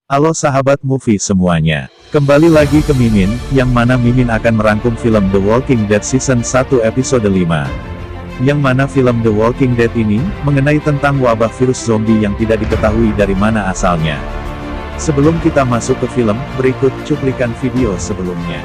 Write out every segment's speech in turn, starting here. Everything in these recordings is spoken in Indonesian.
Halo sahabat movie semuanya. Kembali lagi ke Mimin, yang mana Mimin akan merangkum film The Walking Dead Season 1 Episode 5. Yang mana film The Walking Dead ini, mengenai tentang wabah virus zombie yang tidak diketahui dari mana asalnya. Sebelum kita masuk ke film, berikut cuplikan video sebelumnya.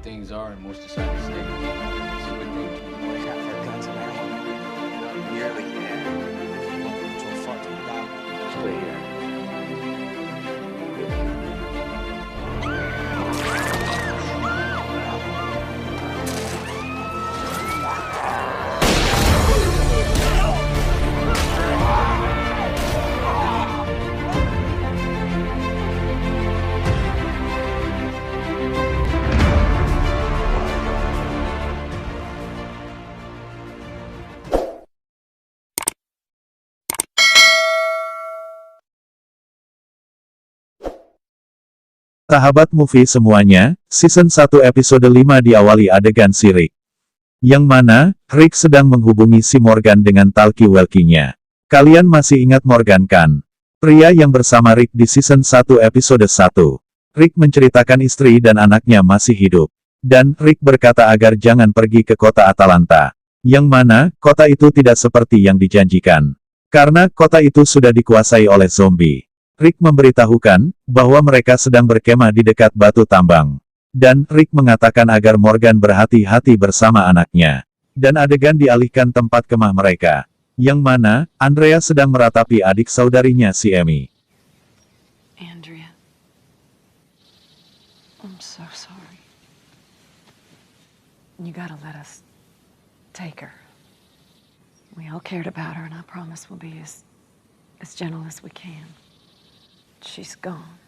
Things are in most decided states. It's a good thing. We got our guns and ammo. Nearly there. Welcome to a fucked up. Stay here. Sahabat movie semuanya, Season 1 Episode 5 diawali adegan si Rick. Yang mana, Rick sedang menghubungi si Morgan dengan talkie-walkie-nya. Kalian masih ingat Morgan kan? Pria yang bersama Rick di Season 1 Episode 1. Rick menceritakan istri dan anaknya masih hidup. Dan, Rick berkata agar jangan pergi ke kota Atalanta. Yang mana, kota itu tidak seperti yang dijanjikan. Karena, kota itu sudah dikuasai oleh zombie. Rick memberitahukan, bahwa mereka sedang berkemah di dekat batu tambang. Dan, Rick mengatakan agar Morgan berhati-hati bersama anaknya. Dan adegan dialihkan tempat kemah mereka. Yang mana, Andrea sedang meratapi adik saudarinya si Amy. Andrea, I'm so sorry. You gotta let us take her. We all cared about her, and I promise we'll be as gentle as we can. She's gone.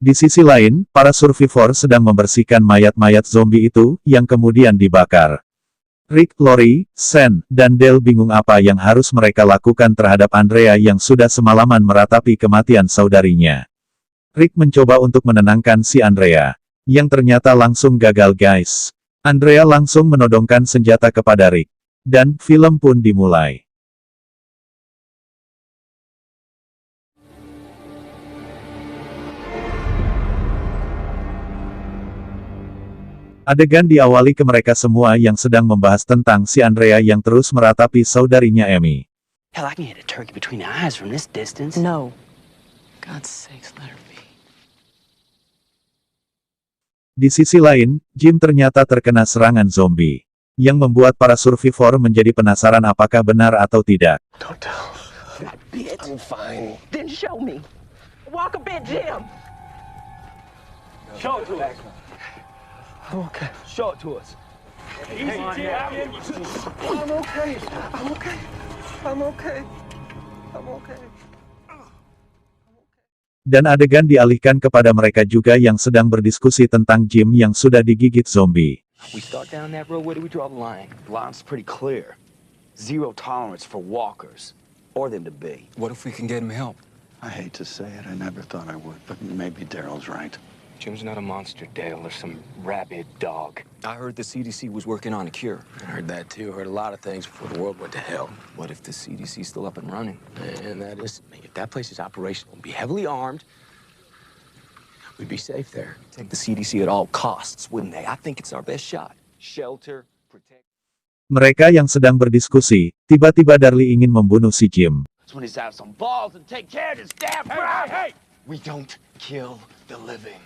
Di sisi lain, para survivor sedang membersihkan mayat-mayat zombie itu, yang kemudian dibakar. Rick, Lori, Sen, dan Dale bingung apa yang harus mereka lakukan terhadap Andrea yang sudah semalaman meratapi kematian saudarinya. Rick mencoba untuk menenangkan si Andrea, yang ternyata langsung gagal guys. Andrea langsung menodongkan senjata kepada Rick. Dan, film pun dimulai. Adegan diawali ke mereka semua yang sedang membahas tentang si Andrea yang terus meratapi saudarinya Amy. Hell, I can hit a turkey between the eyes from this distance. No. God's sakes, let her be. Di sisi lain, Jim ternyata terkena serangan zombie. Yang membuat para survivor menjadi penasaran apakah benar atau tidak. Don't tell that bitch. I'm fine. Then show me. Walk a bit, Jim. Show it to us. I'm okay. Show it to us. I'm okay. I'm okay. I'm okay. I'm okay. Dan adegan dialihkan kepada mereka juga yang sedang berdiskusi tentang Jim yang sudah digigit zombie. We start down that road. Where do we draw the line? The line's pretty clear. Zero tolerance for walkers, or them to be. What if we can get him help? I hate to say it, I never thought I would, but maybe Daryl's right. Jim's not a monster, Dale, or some rabid dog. I heard the CDC was working on a cure. I heard that too. Heard a lot of things before the world went to hell. What if the CDC's still up and running? And that is, if that place is operational, be heavily armed, we'd be safe there. Take the CDC at all costs, wouldn't they? I think it's our best shot. Shelter, protect. Mereka yang sedang berdiskusi, tiba-tiba Darlie ingin membunuh si Jim. That's when he's have some balls and take care of this damn crowd. Hey! We don't kill the living.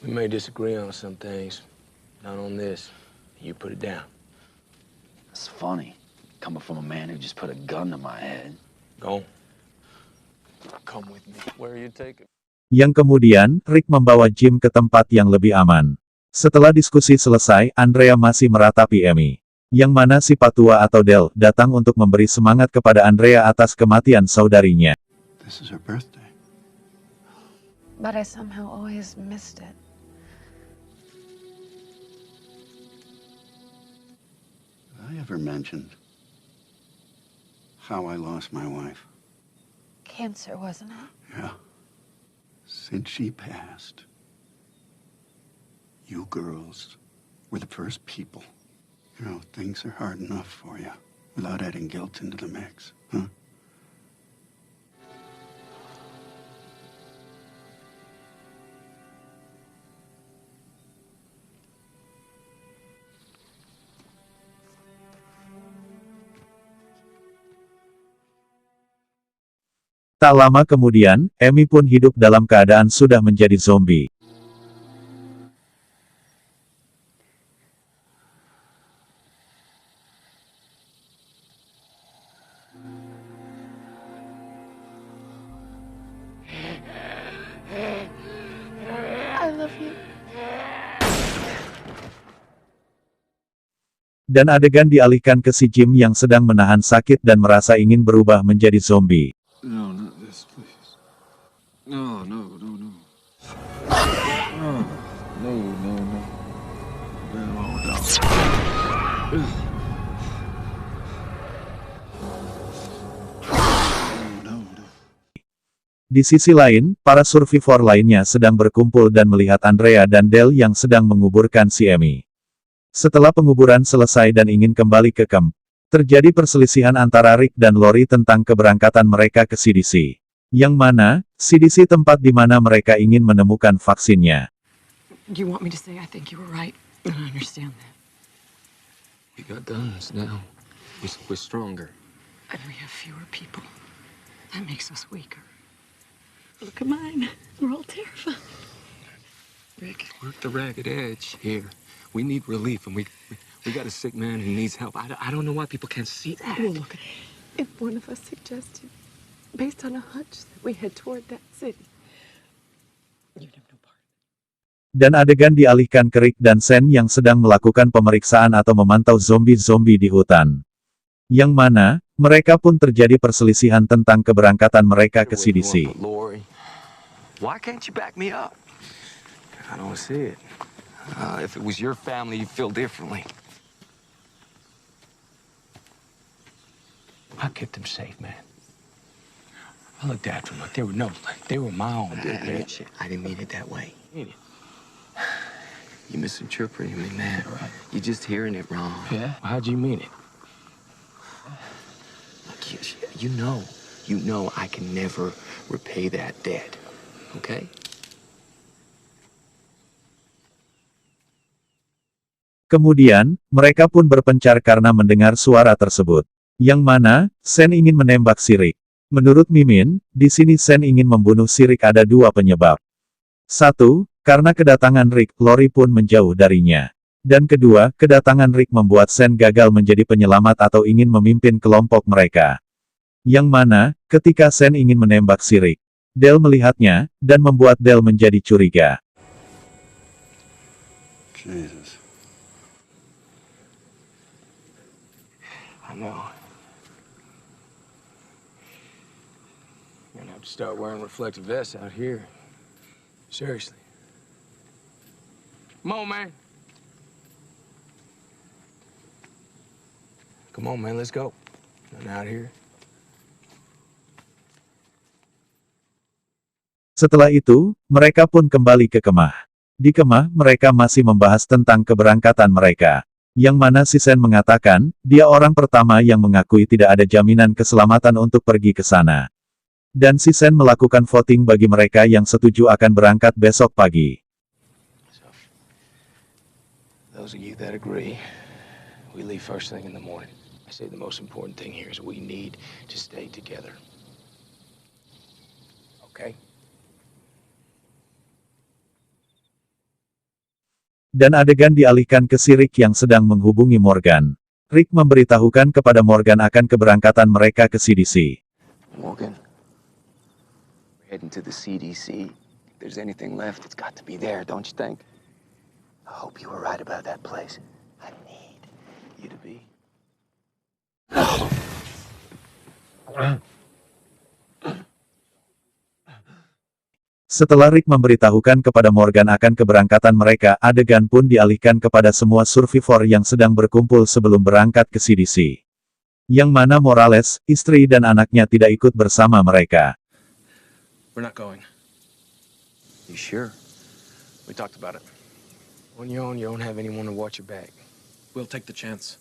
We may disagree on some things, not on this. You put it down. It's funny, coming from a man who just put a gun to my head. Go on. Come with me. Where are you taking? Yang kemudian, Rick membawa Jim ke tempat yang lebih aman. Setelah diskusi selesai, Andrea masih meratapi Amy. Yang mana si Patua atau Del datang untuk memberi semangat kepada Andrea atas kematian saudarinya. This is her birthday. But I somehow always missed it. Have I ever mentioned how I lost my wife? Cancer, wasn't it? Yeah. Since she passed, you girls were the first people. You know, things are hard enough for you without adding guilt into the mix, huh? Tak lama kemudian, Amy pun hidup dalam keadaan sudah menjadi zombie. I love you. Dan adegan dialihkan ke si Jim yang sedang menahan sakit dan merasa ingin berubah menjadi zombie. No, not this, please. No, no, no, no. No, no, no, no. No, no. No, no. Di sisi lain, para survivor lainnya sedang berkumpul dan melihat Andrea dan Del yang sedang menguburkan si Amy. Setelah penguburan selesai dan ingin kembali ke camp, terjadi perselisihan antara Rick dan Lori tentang keberangkatan mereka ke CDC. Yang mana, CDC tempat di mana mereka ingin menemukan vaksinnya. You want me to say I think you were right, and I understand that. We got guns now. We're stronger. And we have fewer people. That makes us weaker. Look at mine. We're all terrified. Rick, we're at the ragged edge here. We need relief, and we got a sick man who needs help. I don't know why people can't see that. Well, look, if one of us suggested, based on a hunch, that we head toward that city, you'd have no part. Dan adegan dialihkan ke Rick dan Sen yang sedang melakukan pemeriksaan atau memantau zombie-zombie di hutan. Yang mana, mereka pun terjadi perselisihan tentang keberangkatan mereka ke CDC. Lori, why can't you back me up? I don't see it. If it was your family, you'd feel differently. I kept them safe, man. I looked after them like they were my own. Rich, I didn't mean it that way. You misinterpreting me, man. You're just hearing it wrong. Yeah? How'd you mean it? Look, you know I can never repay that debt, okay? Kemudian, mereka pun berpencar karena mendengar suara tersebut. Yang mana, Sen ingin menembak si Rick. Menurut Mimin, di sini Sen ingin membunuh si Rick ada dua penyebab. Satu, karena kedatangan Rick, Lori pun menjauh darinya. Dan kedua, kedatangan Rick membuat Sen gagal menjadi penyelamat atau ingin memimpin kelompok mereka. Yang mana, ketika Sen ingin menembak si Rick, Del melihatnya, dan membuat Del menjadi curiga. Jesus. I know. You're gonna have to start wearing reflective vests out here. Seriously. Come on, man. Come on, man, let's go. Nothing out here. Setelah itu, mereka pun kembali ke kemah. Di kemah, mereka masih membahas tentang keberangkatan mereka. Yang mana Sisen mengatakan, dia orang pertama yang mengakui tidak ada jaminan keselamatan untuk pergi ke sana. Dan Sisen melakukan voting bagi mereka yang setuju akan berangkat besok pagi. So, those of you that agree, we leave first thing in the morning. I say the most important thing here is we need to stay together. Okay? Dan adegan dialihkan ke si Rick yang sedang menghubungi Morgan. Rick memberitahukan kepada Morgan akan keberangkatan mereka ke CDC. Morgan, we're heading to the CDC. If there's anything left, it's got to be there, don't you think? I hope you were right about that place. I need you to be. Setelah Rick memberitahukan kepada Morgan akan keberangkatan mereka, adegan pun dialihkan kepada semua survivor yang sedang berkumpul sebelum berangkat ke CDC. Yang mana Morales, istri dan anaknya tidak ikut bersama mereka. We're not going. You sure? We talked about it. On your own, you don't have anyone to watch your back. We'll take the chance.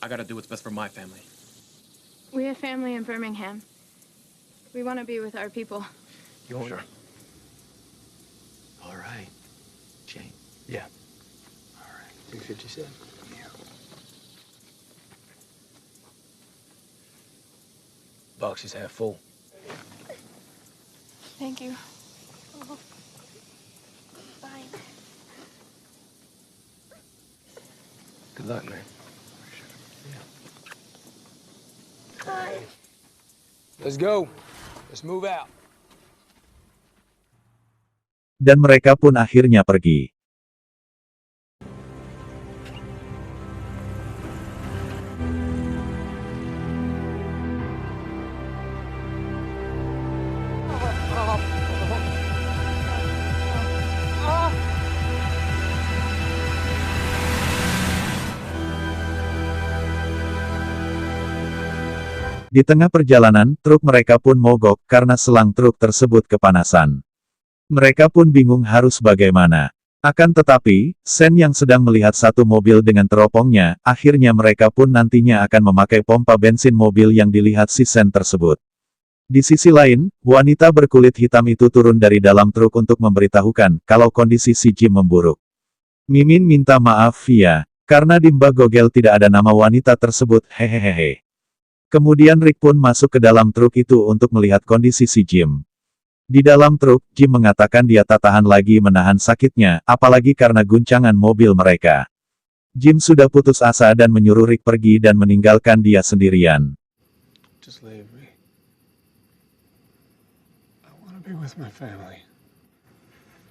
I gotta do what's best for my family. We have family in Birmingham. We want to be with our people. You want... Sure. All right. Jane. Yeah. All right. 257. Yeah. Box is half full. Thank you. Oh. Fine. Good luck, man. Bye. Let's go. Let's move out. Dan mereka pun akhirnya pergi. Di tengah perjalanan, truk mereka pun mogok karena selang truk tersebut kepanasan. Mereka pun bingung harus bagaimana. Akan tetapi, Sen yang sedang melihat satu mobil dengan teropongnya, akhirnya mereka pun nantinya akan memakai pompa bensin mobil yang dilihat si Sen tersebut. Di sisi lain, wanita berkulit hitam itu turun dari dalam truk untuk memberitahukan kalau kondisi si Jim memburuk. Mimin minta maaf via, karena di Mbak Gogel tidak ada nama wanita tersebut, hehehehe. Kemudian Rick pun masuk ke dalam truk itu untuk melihat kondisi si Jim. Di dalam truk, Jim mengatakan dia tak tahan lagi menahan sakitnya, apalagi karena guncangan mobil mereka. Jim sudah putus asa dan menyuruh Rick pergi dan meninggalkan dia sendirian. Just leave me. I want to be with my family.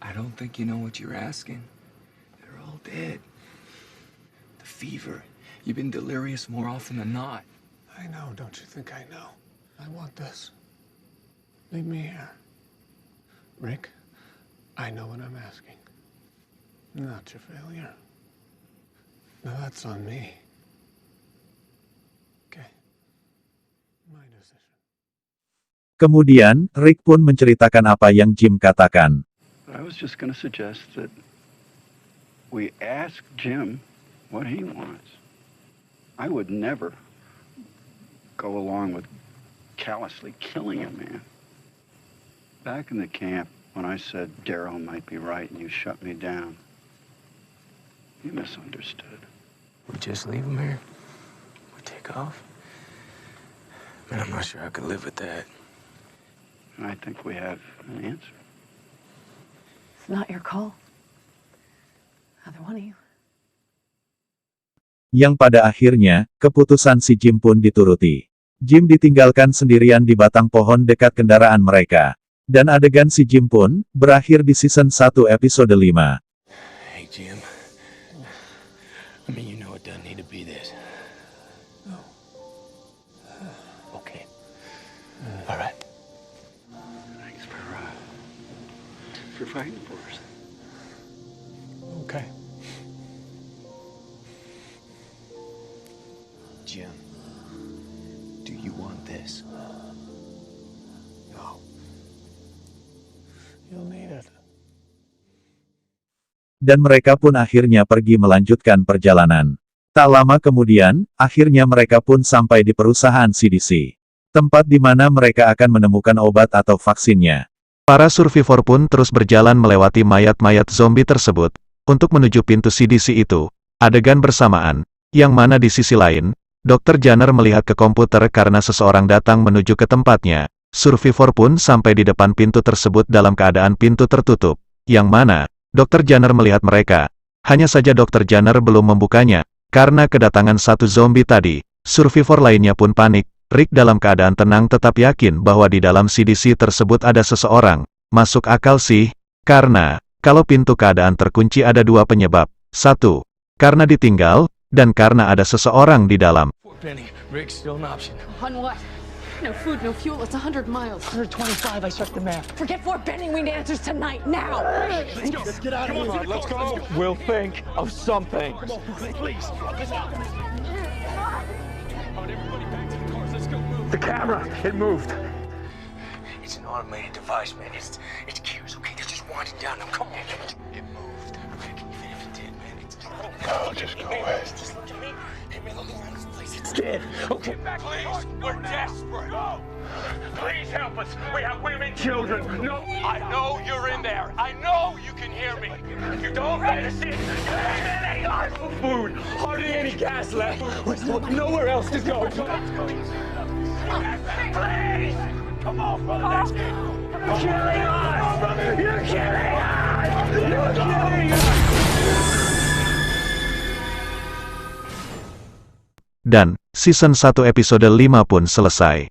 I don't think you know what you're asking. They're all dead. The fever. You've been delirious more often than not. I know, don't you think I know? I want this. Leave me here. Rick, I know what I'm asking. Not your failure. No, that's on me. Okay. My decision. Kemudian, Rick pun menceritakan apa yang Jim katakan. I was just going to suggest that we ask Jim what he wants. I would never go along with callously killing a man. Back in the camp, when I said Daryl might be right and you shut me down, you misunderstood. We just leave him here? We take off? Man, I'm not sure I could live with that. And I think we have an answer. It's not your call. Either one of you. Yang pada akhirnya, keputusan si Jim pun dituruti. Jim ditinggalkan sendirian di batang pohon dekat kendaraan mereka. Dan adegan si Jim pun, berakhir di season 1 episode 5. Hey, Jim. I mean, you know it doesn't need to be this. No. Okay. All right. Thanks for fighting for us. Okay. Jim, do you want this? No. You'll need it. Dan mereka pun akhirnya pergi melanjutkan perjalanan. Tak lama kemudian, akhirnya mereka pun sampai di perusahaan CDC. Tempat di mana mereka akan menemukan obat atau vaksinnya. Para survivor pun terus berjalan melewati mayat-mayat zombie tersebut, untuk menuju pintu CDC itu. Adegan bersamaan, yang mana di sisi lain, Dr. Jenner melihat ke komputer karena seseorang datang menuju ke tempatnya. Survivor pun sampai di depan pintu tersebut dalam keadaan pintu tertutup, yang mana, Dr. Jenner melihat mereka. Hanya saja Dr. Jenner belum membukanya, karena kedatangan satu zombie tadi. Survivor lainnya pun panik. Rick dalam keadaan tenang tetap yakin bahwa di dalam CDC tersebut ada seseorang. Masuk akal sih, karena, kalau pintu keadaan terkunci ada dua penyebab. Satu, karena ditinggal, dan karena ada seseorang di dalam. Benny, Rick's still an option. On what? No food, no fuel. It's 100 miles. 125, I checked the map. Forget Fort Benning. We need answers tonight, now. Let's go. Let's get out of here. Let's go. We'll think of something. Come on, please. Everybody back to the cars. Let's go move. The camera, it moved. It's an automated device, man. It's cues, okay? They're just winding down. Now, come on. It moved. Rick, even if it did, man, it's just... No, just go away. Just look at me. Hey, man, look around this place. It's Dead. Okay, back, please. we're desperate. Go. Please help us. We have women, children. No, I know you're in there. I know you can hear me. You don't let us in. There isn't any life for food. Hardly any gas left. There's nowhere else to go. Please. Come on, brother. You're killing us. You're killing us. You're killing us. Dan, season 1 episode 5 pun selesai.